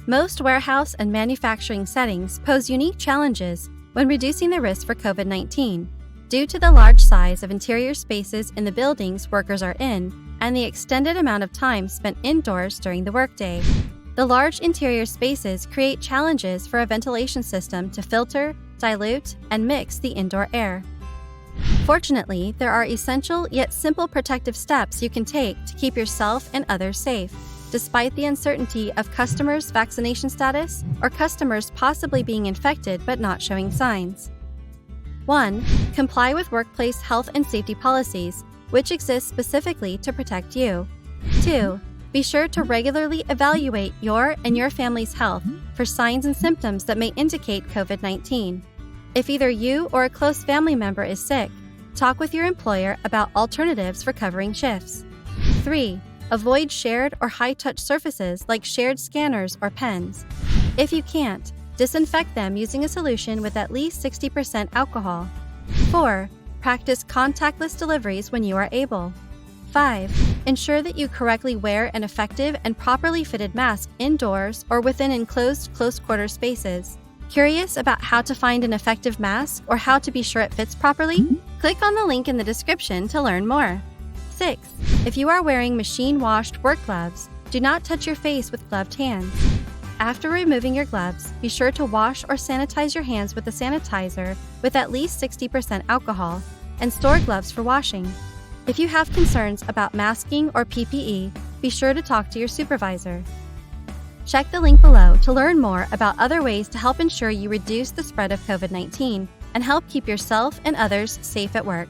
Most warehouse and manufacturing settings pose unique challenges when reducing the risk for COVID-19 due to the large size of interior spaces in the buildings workers are in and the extended amount of time spent indoors during the workday. The large interior spaces create challenges for a ventilation system to filter, dilute, and mix the indoor air. Fortunately, there are essential yet simple protective steps you can take to keep yourself and others safe, despite the uncertainty of customers' vaccination status or customers possibly being infected but not showing signs. 1. Comply with workplace health and safety policies, which exist specifically to protect you. 2. Be sure to regularly evaluate your and your family's health for signs and symptoms that may indicate COVID-19. If either you or a close family member is sick, talk with your employer about alternatives for covering shifts. 3. Avoid shared or high-touch surfaces like shared scanners or pens. If you can't, disinfect them using a solution with at least 60% alcohol. 4. Practice contactless deliveries when you are able. 5. Ensure that you correctly wear an effective and properly fitted mask indoors or within enclosed close-quarter spaces. Curious about how to find an effective mask or how to be sure it fits properly? Click on the link in the description to learn more. 6. If you are wearing machine-washed work gloves, do not touch your face with gloved hands. After removing your gloves, be sure to wash or sanitize your hands with a sanitizer with at least 60% alcohol and store gloves for washing. If you have concerns about masking or PPE, be sure to talk to your supervisor. Check the link below to learn more about other ways to help ensure you reduce the spread of COVID-19 and help keep yourself and others safe at work.